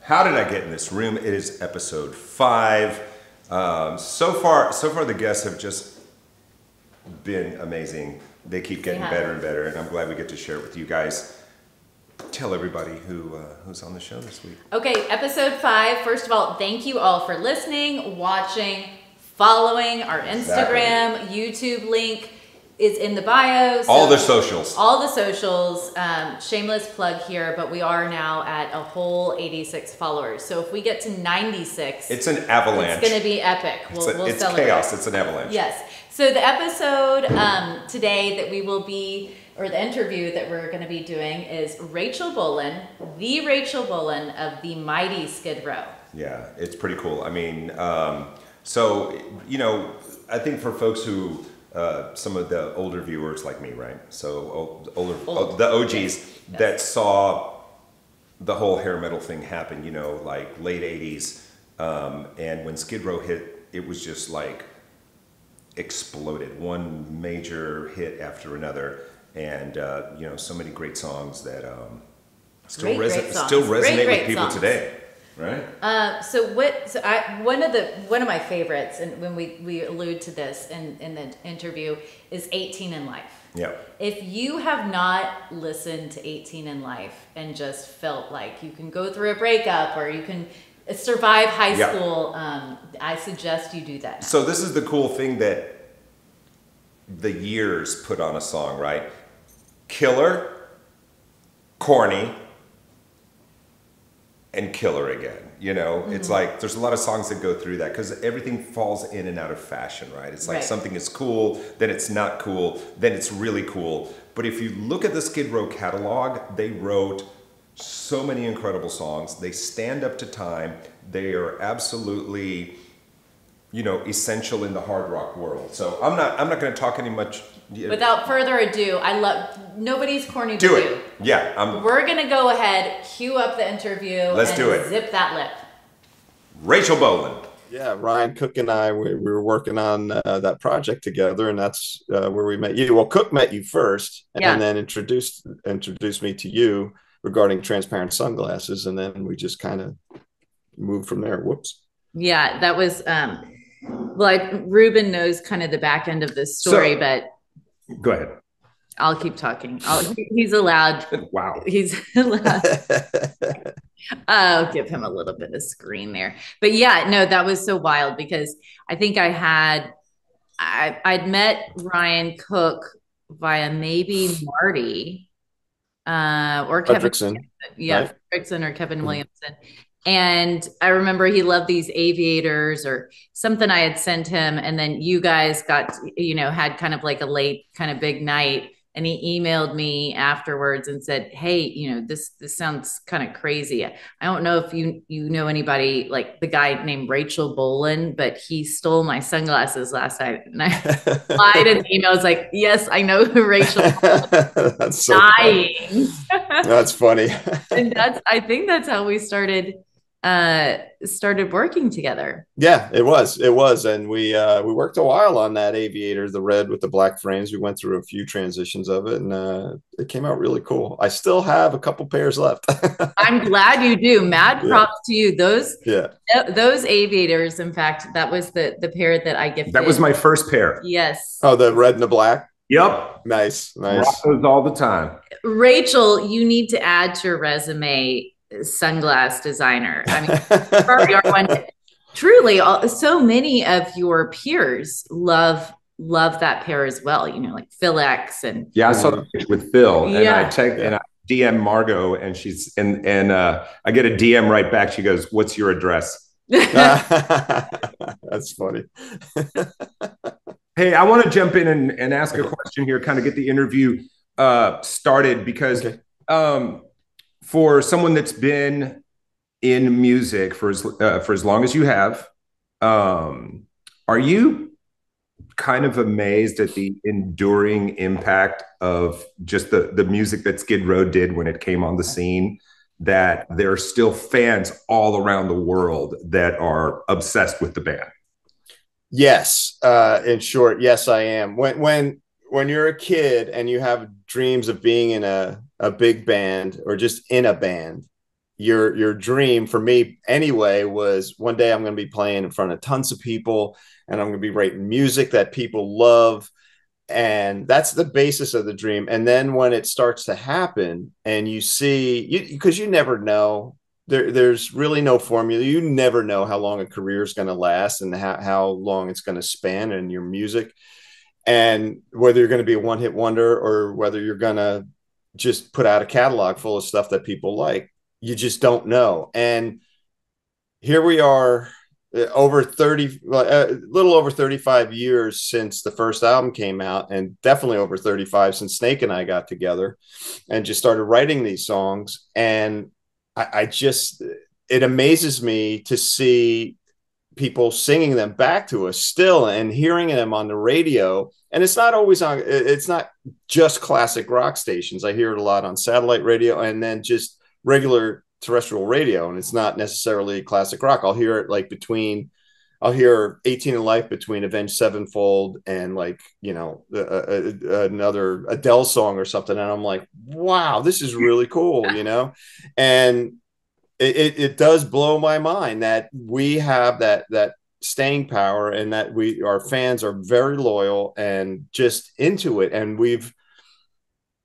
How Did I Get in This Room? It is episode 5. So far the guests have just been amazing. They keep getting better and better, and I'm glad we get to share it with you guys. Tell everybody who's on the show this week. Okay, episode 5. First of all, thank you all for listening, watching, following our Instagram, YouTube link is in the bio. So all the socials. All the socials. Shameless plug here, but we are now at a whole 86 followers. So if we get to 96, it's an avalanche. It's going to be epic. We'll it's celebrate. Chaos. It's an avalanche. Yes. So the episode today that we will be, or the interview that we're going to be doing is Rachel Bolan, the Rachel Bolan of the mighty Skid Row. Yeah, it's pretty cool. I mean, so, you know, I think for folks who, some of the older viewers like me, right? So the OGs that saw the whole hair metal thing happen, you know, like late 80s. And when Skid Row hit, it was just like exploded. One major hit after another. And, you know, so many great songs that still resonate with people today. Right. One of my favorites, and when we allude to this in the interview, is 18 in Life. Yeah. If you have not listened to 18 in Life and just felt like you can go through a breakup or you can survive high school, I suggest you do that now. So this is the cool thing that the years put on a song, right? Killer, corny, and killer again. You know, it's like there's a lot of songs that go through that because everything falls in and out of fashion, right? It's like something is cool, then it's not cool, then it's really cool. But if you look at the Skid Row catalog, they wrote so many incredible songs. They stand up to time. They are absolutely, you know, essential in the hard rock world. So I'm not going to talk any much. Without further ado, nobody's corny to do it. Yeah. We're going to go ahead, cue up the interview. Let's do it. Zip that lip. Rachel Bolan. Yeah, Ryan Cook and I, we were working on that project together, and that's where we met you. Well, Cook met you first, and then introduced me to you regarding transparent sunglasses, and then we just kind of moved from there. Whoops. Yeah, that was like Ruben knows kind of the back end of this story, but go ahead. I'll keep talking. He's allowed. Wow. He's allowed. I'll give him a little bit of screen there. But yeah, no, that was so wild because I think I'd met Ryan Cook via maybe Marty or Kevin. Fredrickson. Yeah, right? Fredrickson or Kevin Williamson. And I remember he loved these aviators or something I had sent him. And then you guys got, you know, had kind of like a late kind of big night. And he emailed me afterwards and said, hey, you know, this sounds kind of crazy. I don't know if you know anybody like the guy named Rachel Bolan, but he stole my sunglasses last night. And I replied in the email. I was like, yes, I know who Rachel Bolan. That's so dying. Funny. That's funny. And I think that's how we started working together. Yeah, it was. And we worked a while on that aviator, the red with the black frames. We went through a few transitions of it, and it came out really cool. I still have a couple pairs left. I'm glad you do. Mad props to you. Those aviators, in fact, that was the pair that I gifted. That was my first pair. Yes. Oh, the red and the black. Yep. Nice. Rock those all the time. Rachel, you need to add to your resume sunglass designer. I mean, truly, so many of your peers love that pair as well. You know, like Phil X and I saw the picture with Phil, and I DM Margot, and she's and I get a DM right back. She goes, "What's your address?" That's funny. Hey, I want to jump in and ask a question here, kind of get the interview started because. For someone that's been in music for as long as you have, are you kind of amazed at the enduring impact of just the music that Skid Row did when it came on the scene, that there are still fans all around the world that are obsessed with the band? Yes. In short, yes, I am. When you're a kid and you have dreams of being in a big band or just in a band, your dream for me anyway was one day I'm going to be playing in front of tons of people, and I'm going to be writing music that people love. And that's the basis of the dream. And then when it starts to happen and you see, because you never know, there's really no formula. You never know how long a career is going to last and how long it's going to span in your music, and whether you're going to be a one-hit wonder or whether you're going to just put out a catalog full of stuff that people like. You just don't know. And here we are, over 30, a little over 35 years since the first album came out, and definitely over 35 since Snake and I got together and just started writing these songs. And I just, it amazes me to see people singing them back to us still and hearing them on the radio. And it's not always on, it's not just classic rock stations. I hear it a lot on satellite radio and then just regular terrestrial radio. And it's not necessarily classic rock. I'll hear it like I'll hear 18 in Life between Avenged Sevenfold and like, you know, another Adele song or something. And I'm like, wow, this is really cool, you know? And it does blow my mind that we have that staying power, and that our fans are very loyal and just into it, and we've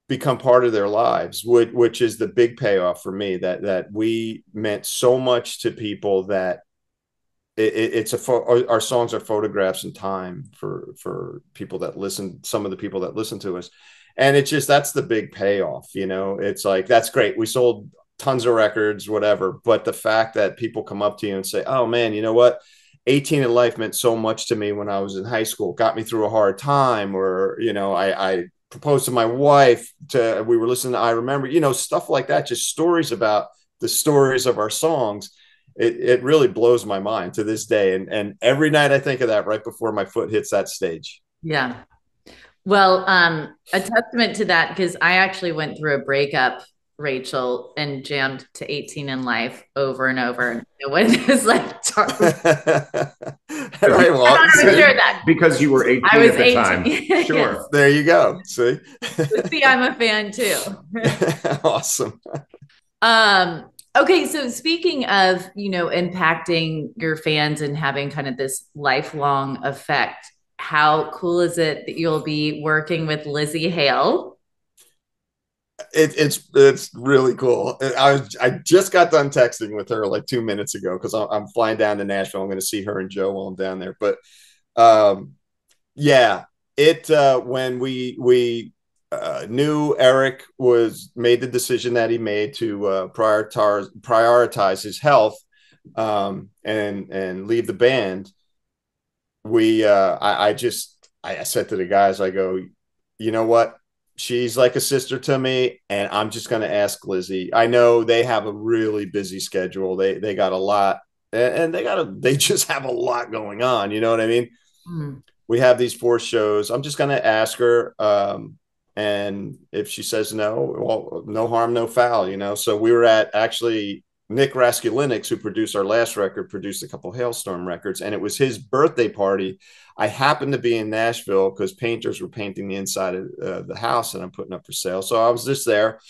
become part of their lives, which is the big payoff for me, that we meant so much to people that our songs are photographs in time for people that listen, some of the people that listen to us. And it's just, that's the big payoff, you know. It's like, that's great, we sold tons of records, whatever. But the fact that people come up to you and say, oh man, you know what? 18 in Life meant so much to me when I was in high school, got me through a hard time. Or, you know, I proposed to my wife, we were listening to I Remember, you know, stuff like that, just stories about the stories of our songs. It really blows my mind to this day. And every night I think of that right before my foot hits that stage. Yeah. Well, a testament to that, because I actually went through a breakup, Rachel, and jammed to 18 in Life over and over. And it was like, because you were 18 I was at the 18. time. Sure. Yes. There you go. See, I'm a fan too. Awesome. Okay, so speaking of, you know, impacting your fans and having kind of this lifelong effect, how cool is it that you'll be working with Lzzy Hale? It's really cool. I just got done texting with her like 2 minutes ago, because I'm flying down to Nashville. I'm going to see her and Joe while I'm down there. But yeah, when we knew Eric made the decision that he made to prioritize his health and leave the band, I said to the guys, I go, you know what? She's like a sister to me, and I'm just going to ask Lzzy. I know they have a really busy schedule. They got a lot, and they just have a lot going on. You know what I mean? Mm. We have these 4 shows. I'm just going to ask her. And if she says no, well, no harm, no foul, you know? So we were actually Nick Raskulinix, who produced our last record, produced a couple Hailstorm records, and it was his birthday party. I happened to be in Nashville because painters were painting the inside of the house that I'm putting up for sale. So I was just there,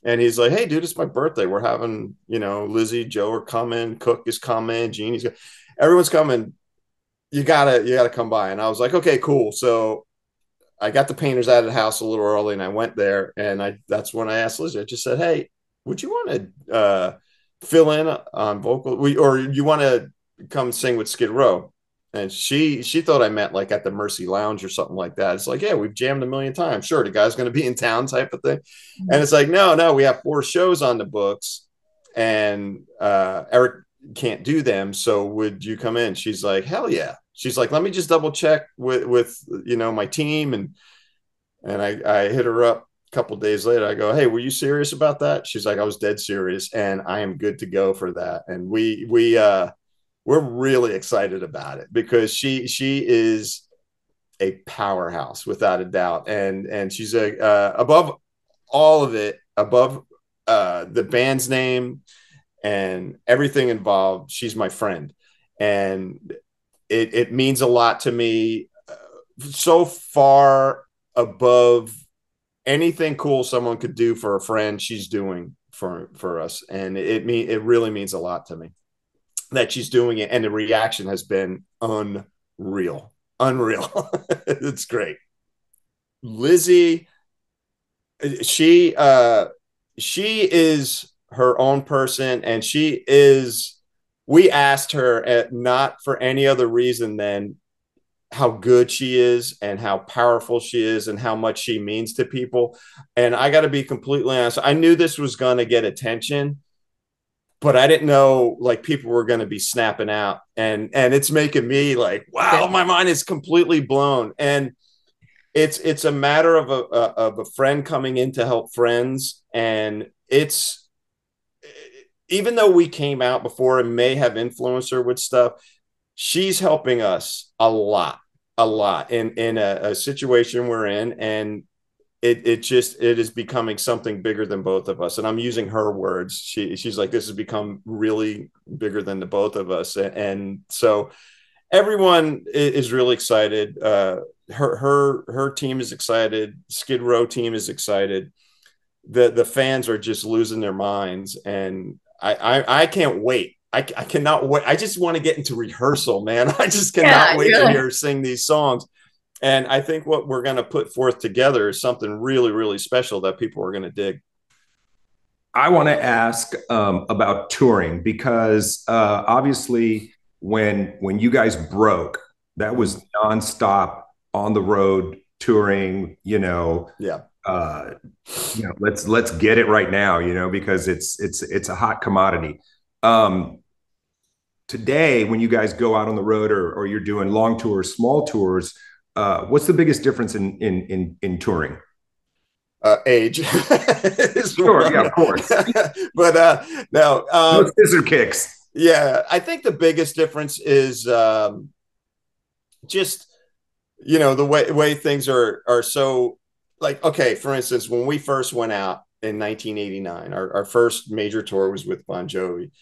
and he's like, hey dude, it's my birthday. We're having, you know, Lzzy, Joe are coming, Cook is coming, Jeannie's coming. Everyone's coming. You gotta come by. And I was like, okay, cool. So I got the painters out of the house a little early, and I went there, and that's when I asked Lzzy. I just said, hey, would you want to fill in on vocal, or you want to come sing with Skid Row? And she thought I meant like at the Mercy Lounge or something like that. It's like, yeah, we've jammed a million times. Sure, the guy's going to be in town, type of thing. Mm-hmm. And it's like, no, we have 4 shows on the books, and Eric can't do them. So would you come in? She's like, hell yeah. She's like, let me just double check with you know, my team. And I hit her up a couple of days later. I go, hey, were you serious about that? She's like, I was dead serious, and I am good to go for that. And we're really excited about it, because she is a powerhouse without a doubt. And she's above all of it, above the band's name and everything involved. She's my friend, and it means a lot to me, so far above anything cool someone could do for a friend. She's doing for us, and it really means a lot to me that she's doing it, and the reaction has been unreal. It's great. Lizzie, she is her own person, and we asked her not for any other reason than how good she is and how powerful she is and how much she means to people. And I got to be completely honest, I knew this was going to get attention, but I didn't know like people were going to be snapping out, and it's making me like, wow, my mind is completely blown. And it's a matter of a friend coming in to help friends. And it's, even though we came out before and may have influenced her with stuff, she's helping us a lot in a situation we're in. And it is becoming something bigger than both of us. And I'm using her words. She's like, this has become really bigger than the both of us. And so everyone is really excited. Her team is excited. Skid Row team is excited. The fans are just losing their minds. And I can't wait. I cannot wait. I just want to get into rehearsal, man. I just cannot wait to hear her sing these songs. And I think what we're going to put forth together is something really, really special that people are going to dig. I want to ask about touring, because obviously when you guys broke, that was nonstop on the road touring, let's get it right now, because it's a hot commodity. Today, when you guys go out on the road or you're doing long tours, small tours, what's the biggest difference in touring? Age. Sure, yeah, of course. But no scissor kicks. Yeah, I think the biggest difference is just the way things are so, like, okay, for instance, when we first went out in 1989, our first major tour was with Bon Jovi.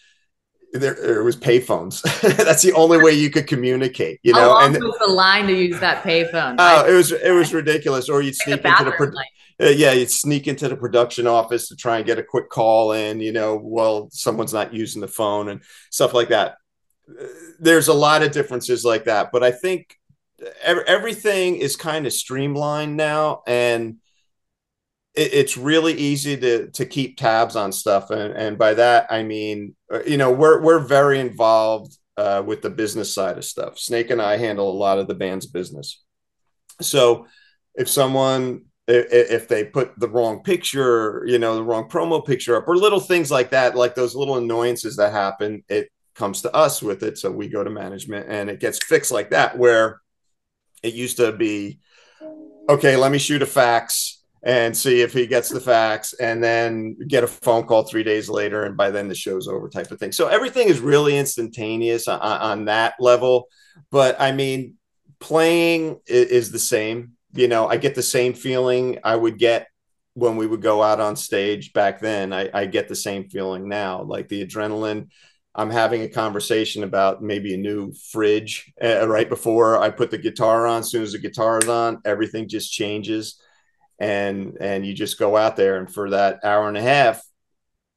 There was payphones. That's the only way you could communicate, How long was the line to use that payphone? It was ridiculous. Or you'd sneak into you'd sneak into the production office to try and get a quick call in, while someone's not using the phone and stuff like that. There's a lot of differences like that, but I think everything is kind of streamlined now, and it's really easy to keep tabs on stuff. And by that, I mean, we're very involved with the business side of stuff. Snake and I handle a lot of the band's business. So if they put the wrong picture, the wrong promo picture up, or little things like that, like those little annoyances that happen, it comes to us with it. So we go to management and it gets fixed like that, where it used to be, okay, let me shoot a fax and see if he gets the fax, and then get a phone call 3 days later, and by then the show's over, type of thing. So everything is really instantaneous on that level. But I mean, playing is the same. I get the same feeling I would get when we would go out on stage back then. I get the same feeling now, like the adrenaline. I'm having a conversation about maybe a new fridge right before I put the guitar on. As soon as the guitar is on, everything just changes. And you just go out there, and for that hour and a half,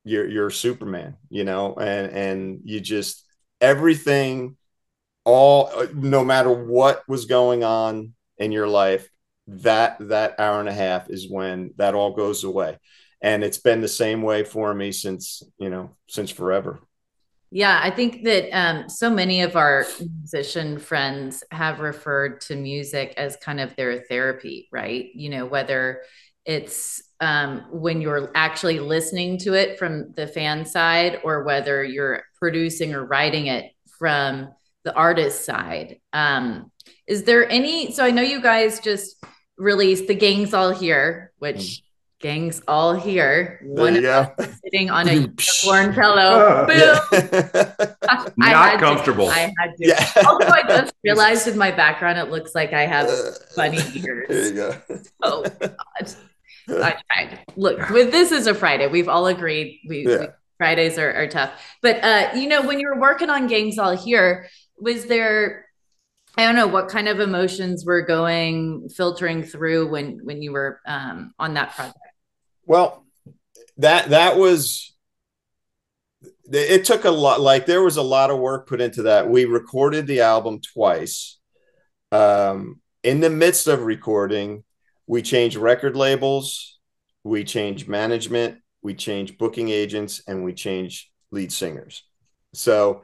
you're Superman, and you just, everything, no matter what was going on in your life, that hour and a half is when that all goes away. And it's been the same way for me since forever. Yeah, I think that so many of our musician friends have referred to music as kind of their therapy, right? Whether it's when you're actually listening to it from the fan side, or whether you're producing or writing it from the artist side. Is there any, so I know you guys just released The Gang's All Here, which Gang's all here. One of us sitting on a unicorn pillow. Boom. Not comfortable. I had to. Yeah. Also, I just realized in my background, it looks like I have bunny ears. There you go. Oh, God. I tried. Look, with this is a Friday. We've all agreed. Fridays are tough. But, when you were working on Gang's All Here, was there, I don't know, what kind of emotions were filtering through when you were on that project? Well, that was, it took a lot. Like there was a lot of work put into that. We recorded the album twice. In the midst of recording, we changed record labels, we changed management, we changed booking agents, and we changed lead singers. So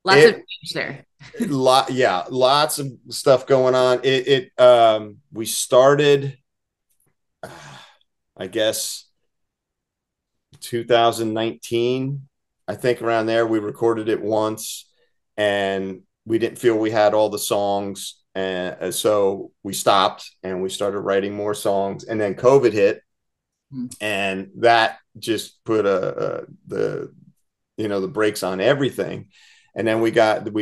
lots of change there. Lots of stuff going on. We started, I guess, 2019, I think around there. We recorded it once, and we didn't feel we had all the songs, and so we stopped and we started writing more songs. And then COVID hit, and that just put the brakes on everything. And then we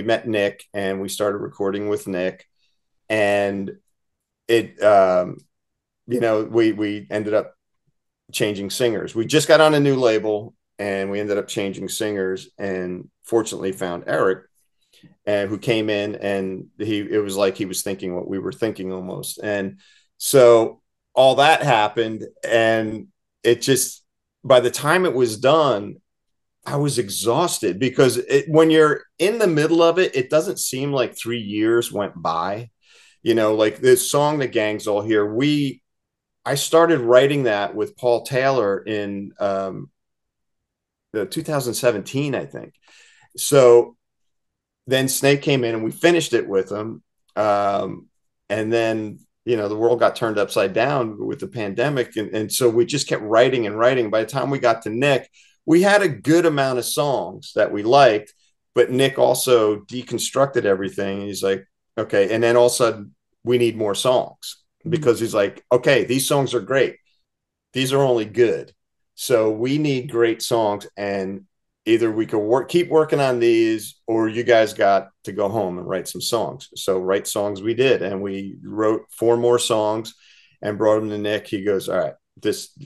met Nick, and we started recording with Nick, and it we ended up changing singers. We just got on a new label, and we ended up changing singers, and fortunately found Eric, and who came in, and it was like he was thinking what we were thinking almost. And so all that happened, and it just, by the time it was done, I was exhausted, because when you're in the middle of it, it doesn't seem like 3 years went by. Like this song, The Gang's All Here, I started writing that with Paul Taylor in the 2017, I think. So then Snake came in and we finished it with him. And then, the world got turned upside down with the pandemic. And so we just kept writing and writing. By the time we got to Nick, we had a good amount of songs that we liked, but Nick also deconstructed everything. He's like, okay. And then all of a sudden we need more songs, because he's like, okay, these songs are great. These are only good. So we need great songs, and either we could keep working on these, or you guys got to go home and write some songs. So write songs we did. And we wrote 4 more songs and brought them to Nick. He goes, all right,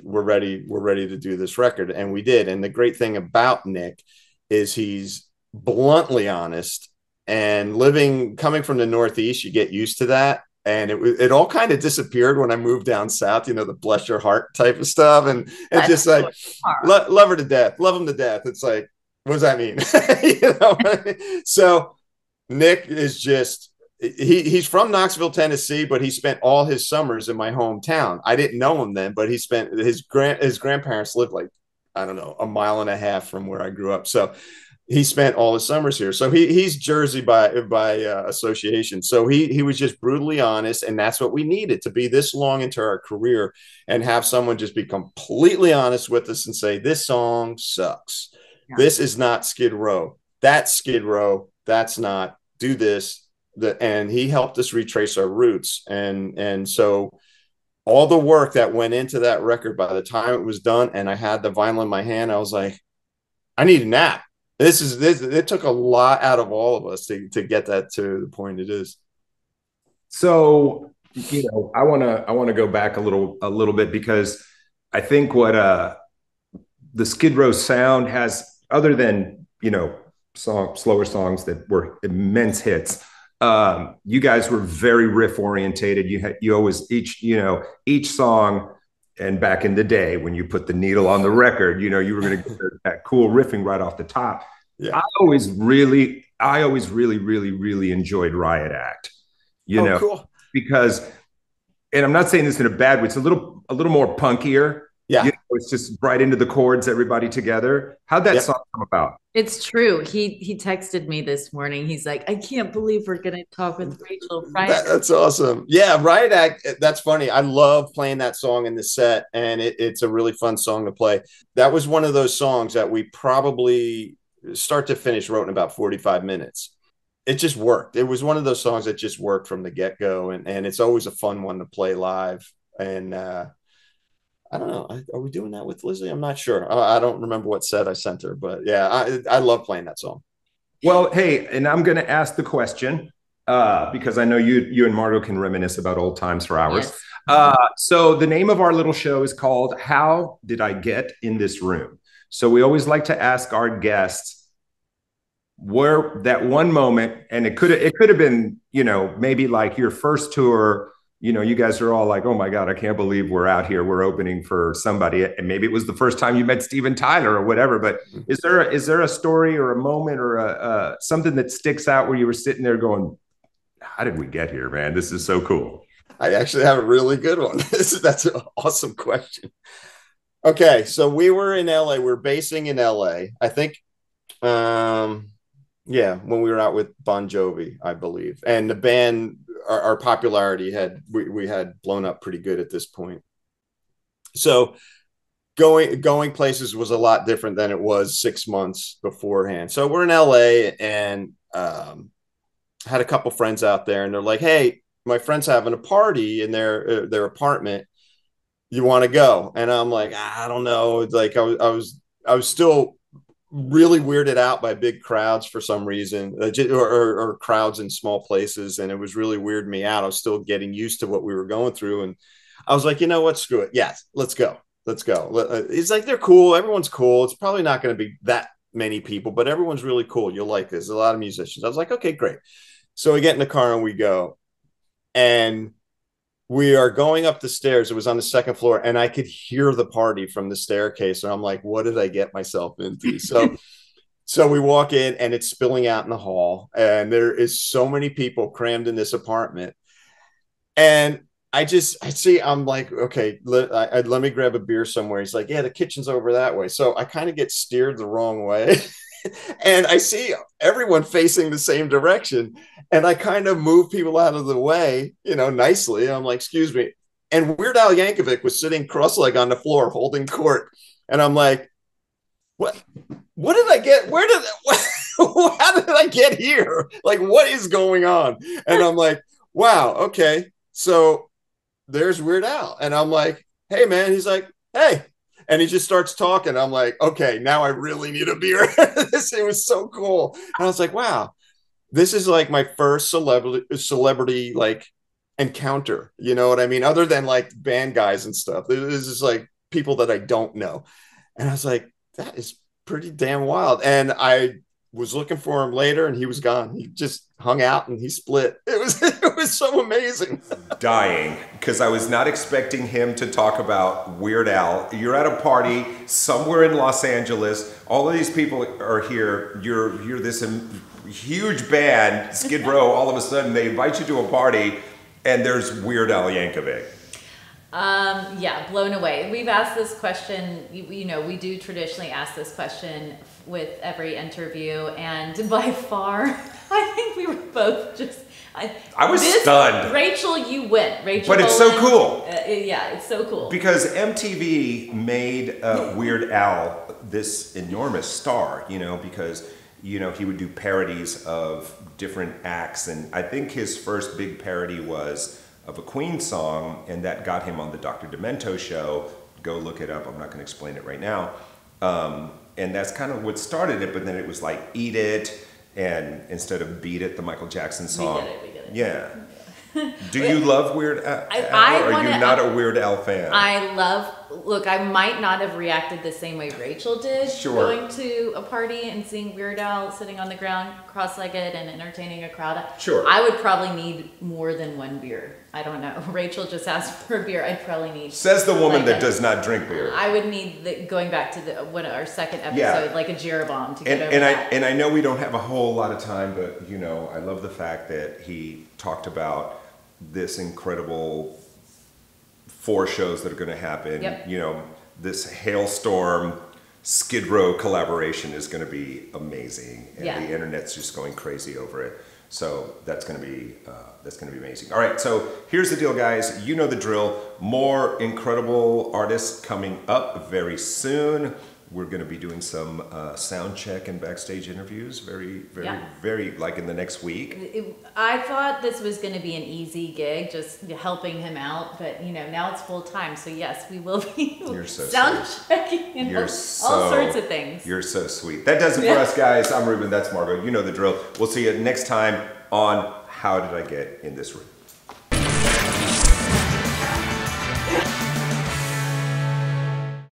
we're ready to do this record. And we did. And the great thing about Nick is he's bluntly honest, and coming from the Northeast, you get used to that. And it all kind of disappeared when I moved down south, the bless your heart type of stuff. And it's just like, love her to death, love him to death. It's like, what does that mean? So Nick is just, he's from Knoxville, Tennessee, but he spent all his summers in my hometown. I didn't know him then, but he spent his grandparents lived like, I don't know, 1.5 miles from where I grew up. So he spent all his summers here. So he's Jersey by association. So he was just brutally honest. And that's what we needed, to be this long into our career and have someone just be completely honest with us and say, this song sucks. Yeah. This is not Skid Row. That's Skid Row. That's not. Do this. And he helped us retrace our roots. And so all the work that went into that record, by the time it was done and I had the vinyl in my hand, I was like, I need a nap. It took a lot out of all of us to get that to the point it is. So, I want to go back a little bit, because I think what the Skid Row sound has, other than, slower songs that were immense hits, you guys were very riff orientated. You always, each song, and back in the day when you put the needle on the record, you were going to get that cool riffing right off the top. Yeah. I always really, really enjoyed Riot Act, cool. Because, and I'm not saying this in a bad way, it's a little more punkier. Yeah. It's just right into the chords, everybody together. How'd that song come about? It's true. He texted me this morning. He's like, I can't believe we're going to talk with Rachel. That's awesome. Yeah, Riot Act. That's funny. I love playing that song in the set, and it's a really fun song to play. That was one of those songs that we probably start to finish wrote in about 45 minutes. It just worked. It was one of those songs that just worked from the get-go, and it's always a fun one to play live. And I don't know. Are we doing that with Lizzie? I'm not sure. I don't remember what set I sent her, but yeah, I love playing that song. Well, hey, and I'm going to ask the question because I know you and Margot can reminisce about old times for hours. Yes. So the name of our little show is called How Did I Get in This Room? So we always like to ask our guests where that one moment, and it could have been, maybe like your first tour you know, you guys are all like, oh my God, I can't believe we're out here. We're opening for somebody. And maybe it was the first time you met Steven Tyler or whatever, but is there a story or a moment or something that sticks out where you were sitting there going, how did we get here, man? This is so cool. I actually have a really good one. That's an awesome question. Okay, so we were in LA. We're basing in LA. I think, yeah, when we were out with Bon Jovi, I believe, and the band, our popularity we had blown up pretty good at this point. So going places was a lot different than it was 6 months beforehand. So we're in LA and had a couple friends out there, and they're like, "Hey, my friend's having a party in their apartment. You want to go?" And I'm like, I don't know. It's like I was still really weirded out by big crowds for some reason, or crowds in small places, and it was really weirding me out. I was still getting used to what we were going through, and I was like, you know what, screw it. Yes, let's go. Let's go. He's like, they're cool. Everyone's cool. It's probably not going to be that many people, but everyone's really cool. You'll like this. There's a lot of musicians. I was like, okay, great. So we get in the car and we go, and we are going up the stairs. It was on the second floor, and I could hear the party from the staircase. And I'm like, what did I get myself into? So we walk in, and it's spilling out in the hall, and there is so many people crammed in this apartment. And I see, I'm like, okay, let me grab a beer somewhere. He's like, yeah, the kitchen's over that way. So I kind of get steered the wrong way. And I see everyone facing the same direction. And I kind of move people out of the way, you know, nicely. And I'm like, excuse me. And Weird Al Yankovic was sitting cross-legged on the floor holding court. And I'm like, what did I get? How did I get here? Like, what is going on? And I'm like, wow, okay. So there's Weird Al. And I'm like, hey, man. He's like, hey. And he just starts talking. I'm like, okay, now I really need a beer. It was so cool. And I was like, wow, this is like my first celebrity like encounter. You know what I mean? Other than like band guys and stuff. This is like people that I don't know. And I was like, that is pretty damn wild. And I was looking for him later, and he was gone. He just hung out and he split. It was so amazing. Dying, because I was not expecting him to talk about Weird Al. You're at a party somewhere in Los Angeles. All of these people are here. You're this huge band, Skid Row. All of a sudden, they invite you to a party, and there's Weird Al Yankovic. Yeah, blown away. We've asked this question, you know, we do traditionally ask this question with every interview, and by far, I think we were both just, I was stunned. Rachel, you win. Rachel But it's Bolan, so cool. Yeah, it's so cool. Because MTV made Weird Al this enormous star, you know, because, you know, he would do parodies of different acts. And I think his first big parody was of a Queen song, and that got him on the Dr. Demento show. Go look it up. I'm not going to explain it right now. And that's kind of what started it, but then it was like Eat It, and instead of Beat It, the Michael Jackson song. We get it. Yeah. Do you love Weird Al? Or are you not a Weird Al fan? Look, I might not have reacted the same way Rachel did. Sure. Going to a party and seeing Weird Al sitting on the ground, cross-legged and entertaining a crowd. Sure. I would probably need more than one beer. I don't know. Rachel just asked for a beer. I'd probably need. Says the woman that does not drink beer. I would need going back to our second episode, like a Jeroboam to get over that. And I know we don't have a whole lot of time, but you know, I love the fact that he talked about this incredible 4 shows that are going to happen. Yep. You know, this Hailstorm Skid Row collaboration is going to be amazing, and the internet's just going crazy over it. So that's going to be amazing. All right, so here's the deal, guys. You know the drill. More incredible artists coming up very soon. We're going to be doing some sound check and backstage interviews very like in the next week. I thought this was going to be an easy gig, just helping him out, but you know, now it's full time. So yes, we will be sound checking and all sorts of things. You're so sweet. That does it for us, guys. I'm Ruben. That's Margot. You know the drill. We'll see you next time on How Did I Get in This Room?